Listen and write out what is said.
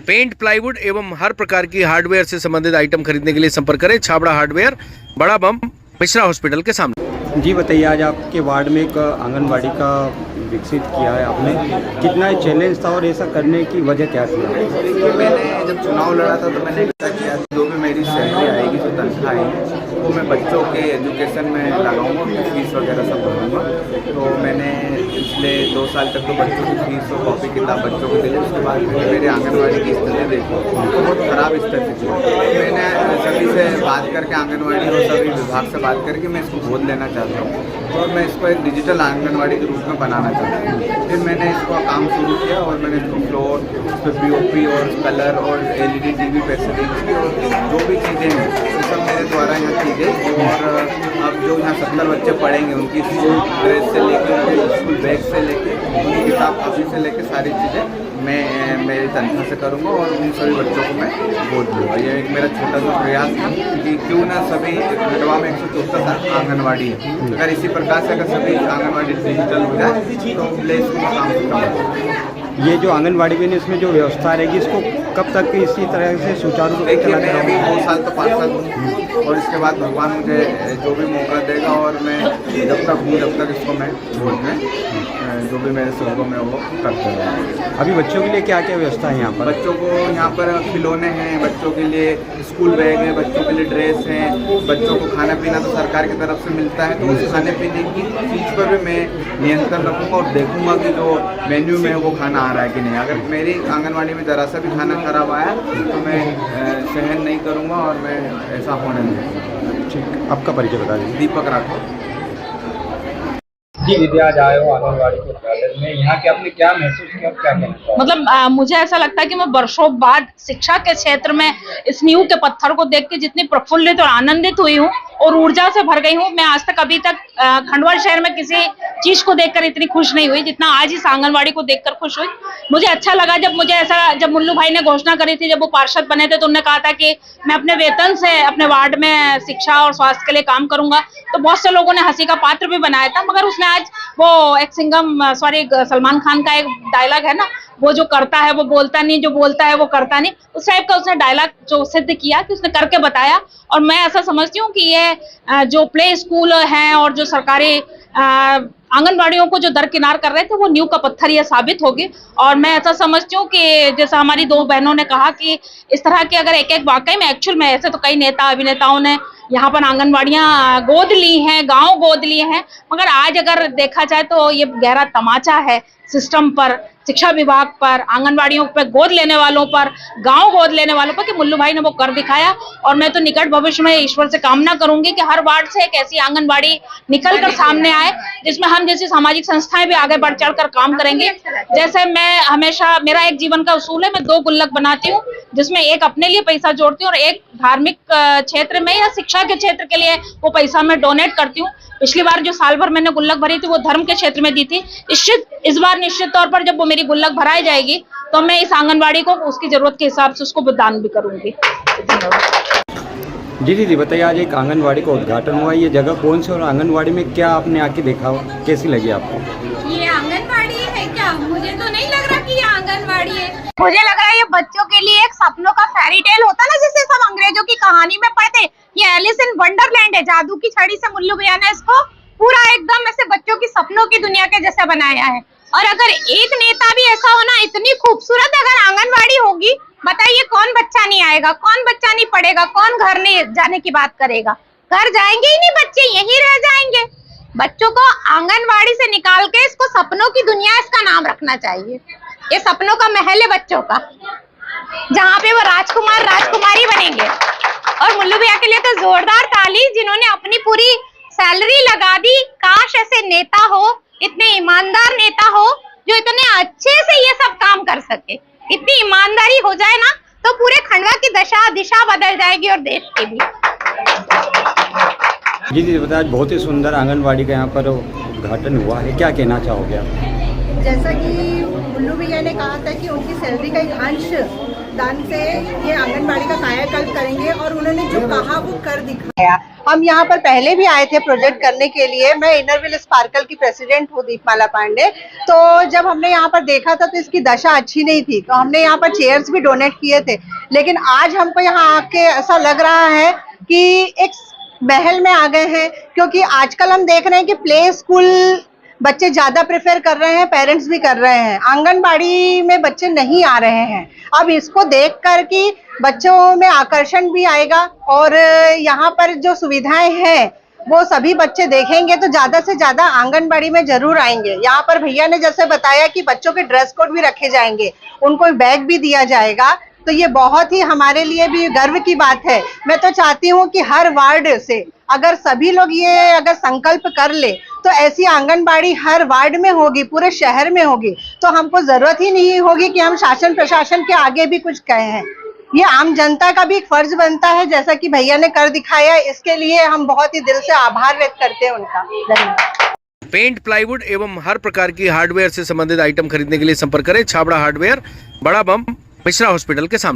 Paint, plywood एवं हर प्रकार की हार्डवेयर से संबंधित आइटम खरीदने के लिए संपर्क करें छाबड़ा हार्डवेयर, बड़ा बम, मिश्रा हॉस्पिटल के सामने। जी बताइए, आज आपके वार्ड में एक आंगनबाड़ी का विकसित किया है आपने, कितना चैलेंज था और ऐसा करने की वजह क्या थी? मैंने जब चुनाव लड़ा था तो मैंने ऐसा किया, जो भी मेरी सैलरी आएगी, जो तनख्वाह आएगी, वो मैं बच्चों के एजुकेशन में लगाऊंगा, उनकी फीस वगैरह सब भरूँगा। तो मैंने पिछले 2 साल तक तो बच्चों की फीस और कॉपी किताब बच्चों को दिली। उसके बाद मैंने मेरे आंगनबाड़ी की स्थिति देखी, बहुत ख़राब स्थिति थी। मैंने सभी से बात करके, आंगनबाड़ी और सभी विभाग से बात करके मैं इसको गोद लेना चाहता हूँ और मैं इसको एक डिजिटल आंगनबाड़ी के रूप में बनाना चाहता हूँ। फिर मैंने इसको काम शुरू किया और मैंने इसको फ्लोर, उस पर POP और कलर और LED TV फैसिलिटीज की और जो भी चीज़ें हैं वो सब मेरे द्वारा यहाँ की गई। और अब जो यहाँ 70 बच्चे पढ़ेंगे, उनकी स्कूल ड्रेस से लेकर, उनके स्कूल बैग से लेकर, उनकी किताब कॉपी से लेकर सारी चीज़ें मैं मेरी तनख्वाह से करूँगा और उन सभी बच्चों को मैं गोद लूँगा। ये एक मेरा छोटा सा प्रयास था कि क्यों ना सभी खंडवा में 174 आंगनबाड़ी है, अगर इसी प्रकार से अगर सभी आंगनबाड़ी डिजिटल हो जाए तो प्लेस में काम करना। ये जो आंगनबाड़ी में इसमें जो व्यवस्था रहेगी, इसको कब तक इसी तरह से सुचारू रूप से देखिए, मैं अभी 2 साल तो 5 साल हूँ और इसके बाद भगवान मुझे जो भी मौका देगा और मैं जब तक हूँ जब तक इसको मैं गोद में जो भी मेरे सुबह में वो करते हैं। अभी बच्चों के लिए क्या क्या व्यवस्था है यहाँ पर? बच्चों को यहाँ पर खिलौने हैं, बच्चों के लिए स्कूल बैग है, बच्चों के लिए ड्रेस हैं, बच्चों को खाना पीना तो सरकार की तरफ से मिलता है। तो उस खाने पीने की चीज़ पर भी मैं नियंत्रण रखूँगा और देखूँगा कि जो मेन्यू में है वो खाना आ रहा है कि नहीं। अगर मेरी आंगनबाड़ी में ज़रा सा भी खाना खराब आया तो मैं सहन नहीं करूँगा और मैं ऐसा होने नहीं दूँगा। ठीक, आपका परिचय बता दीजिए। दीपक राठौर। जी विद्या, आज आए हो आंगनबाड़ी के उद्घाटन में, यहाँ के आपने क्या महसूस किया, क्या कहना? मतलब मुझे ऐसा लगता है कि मैं वर्षों बाद शिक्षा के क्षेत्र में इस नींव के पत्थर को देख के जितनी प्रफुल्लित और आनंदित हुई हूँ और ऊर्जा से भर गई हूँ, मैं आज तक अभी तक खंडवा शहर में किसी चीज को देखकर इतनी खुश नहीं हुई जितना आज इस आंगनबाड़ी को देखकर खुश हुई। मुझे अच्छा लगा जब मुल्लू भाई ने घोषणा करी थी, जब वो पार्षद बने थे, तो उन्होंने कहा था कि मैं अपने वेतन से अपने वार्ड में शिक्षा और स्वास्थ्य के लिए काम करूंगा। तो बहुत से लोगों ने हंसी का पात्र भी बनाया था, मगर उसने आज वो एक सलमान खान का एक डायलॉग है ना, वो जो करता है वो बोलता नहीं, जो बोलता है वो करता नहीं, उस टाइप का उसने डायलॉग जो सिद्ध किया कि उसने करके बताया। और मैं ऐसा समझती हूँ कि ये जो प्ले स्कूल हैं और जो सरकारी आंगनबाड़ियों को जो दरकिनार कर रहे थे, वो नींव का पत्थर ये साबित होगी। और मैं ऐसा समझती हूँ कि जैसा हमारी 2 बहनों ने कहा कि इस तरह के अगर एक वाकई में एक्चुअल में ऐसे तो कई नेता अभिनेताओं ने यहाँ पर आंगनबाड़ियाँ गोद ली हैं, गांव गोद लिए हैं, मगर आज अगर देखा जाए तो ये गहरा तमाचा है सिस्टम पर, शिक्षा विभाग पर, आंगनबाड़ियों पर गोद लेने वालों पर, गांव गोद लेने वालों पर, कि मुल्लू भाई ने वो कर दिखाया। और मैं तो निकट भविष्य में ईश्वर से कामना करूंगी कि हर वार्ड से एक ऐसी आंगनबाड़ी निकल कर सामने आए जिसमें हम जैसी सामाजिक संस्थाएं भी आगे बढ़ चढ़ कर काम करेंगे। जैसे मैं हमेशा, मेरा एक जीवन का उसूल है, मैं 2 गुल्लक बनाती हूँ, जिसमें एक अपने लिए पैसा जोड़ती हूँ और एक धार्मिक क्षेत्र में या शिक्षा के क्षेत्र के लिए वो पैसा मैं डोनेट करती हूँ। पिछली बार जो साल भर मैंने गुल्लक भरी थी वो धर्म के क्षेत्र में दी थी। इस बार निश्चित तौर पर जब वो मेरी गुल्लक भराई जाएगी तो मैं इस आंगनबाड़ी को उसकी जरूरत के हिसाब से उसको दान भी करूंगी। जी दीदी बताइए, आज एक आंगनबाड़ी का उद्घाटन हुआ, ये जगह कौन सी और आंगनबाड़ी में क्या आपने आके देखा, कैसी लगी आपको? ये आंगनबाड़ी है क्या? मुझे तो नहीं लग रहा कि ये आंगनबाड़ी है। मुझे लग रहा है ये बच्चों के लिए एक सपनों का फेरी टेल होता ना, जिसे सब अंग्रेजों की कहानी में पढ़ते। ये एलिस इन वंडरलैंड है, जादू की छड़ी से मुल्लू भैया ने इसको पूरा एकदम ऐसे बच्चों की सपनों की दुनिया के जैसे बनाया है। और अगर एक नेता भी ऐसा होना, इतनी खूबसूरत अगर आंगनबाड़ी होगी, बताइए कौन बच्चा नहीं आएगा, कौन बच्चा नहीं पढ़ेगा, कौन घर नहीं जाने की बात करेगा? घर जाएंगे ही नहीं बच्चे, यहीं रह जाएंगे। बच्चों को आंगनबाड़ी से निकाल के इसको सपनों की दुनिया इसका नाम रखना चाहिए। ये सपनों का महल है बच्चों का, जहाँ पे वो राजकुमार राजकुमारी बनेंगे। और मुल्लू भैया के लिए तो जोरदार ताली, जिन्होंने अपनी पूरी सैलरी लगा दी। काश ऐसे नेता हो, इतने ईमानदार नेता हो, जो इतने अच्छे से ये सब काम कर सके। इतनी ईमानदारी हो जाए ना तो पूरे खंडवा की दिशा बदल जाएगी और देश की भी। जी दीदी बताइए, बहुत ही सुंदर आंगनबाड़ी का यहाँ पर उद्घाटन हुआ है, क्या कहना चाहोगे आप? जैसा कि मुल्लू भैया ने कहा था कि उनकी सैलरी का एक अंश दान से ये आंगनबाड़ी का कायाकल्प करेंगे और उन्होंने जो कहा वो कर दिखाया। हम यहाँ पर पहले भी आए थे प्रोजेक्ट करने के लिए। मैं इनरव्हील स्पार्कल की प्रेसिडेंट हूँ, दीपमाला पांडे। तो जब हमने यहाँ पर देखा था तो इसकी दशा अच्छी नहीं थी, तो हमने यहाँ पर चेयर्स भी डोनेट किए थे। लेकिन आज हमको यहाँ आके ऐसा लग रहा है कि एक महल में आ गए हैं, क्योंकि आजकल हम देख रहे हैं कि प्ले स्कूल बच्चे ज्यादा प्रेफर कर रहे हैं, पेरेंट्स भी कर रहे हैं, आंगनबाड़ी में बच्चे नहीं आ रहे हैं। अब इसको देख कर कि बच्चों में आकर्षण भी आएगा और यहाँ पर जो सुविधाएं हैं वो सभी बच्चे देखेंगे तो ज्यादा से ज्यादा आंगनबाड़ी में जरूर आएंगे। यहाँ पर भैया ने जैसे बताया कि बच्चों के ड्रेस कोड भी रखे जाएंगे, उनको बैग भी दिया जाएगा, तो ये बहुत ही हमारे लिए भी गर्व की बात है। मैं तो चाहती हूँ कि हर वार्ड से अगर सभी लोग ये अगर संकल्प कर ले तो ऐसी आंगनबाड़ी हर वार्ड में होगी, पूरे शहर में होगी, तो हमको जरूरत ही नहीं होगी कि हम शासन प्रशासन के आगे भी कुछ कहे हैं। ये आम जनता का भी एक फर्ज बनता है, जैसा कि भैया ने कर दिखाया। इसके लिए हम बहुत ही दिल से आभार व्यक्त करते हैं उनका। धन्यवाद। पेंट, प्लाईवुड एवं हर प्रकार की हार्डवेयर से संबंधित आइटम खरीदने के लिए संपर्क करें छाबड़ा हार्डवेयर, बड़ा बम, मिश्रा हॉस्पिटल के सामने।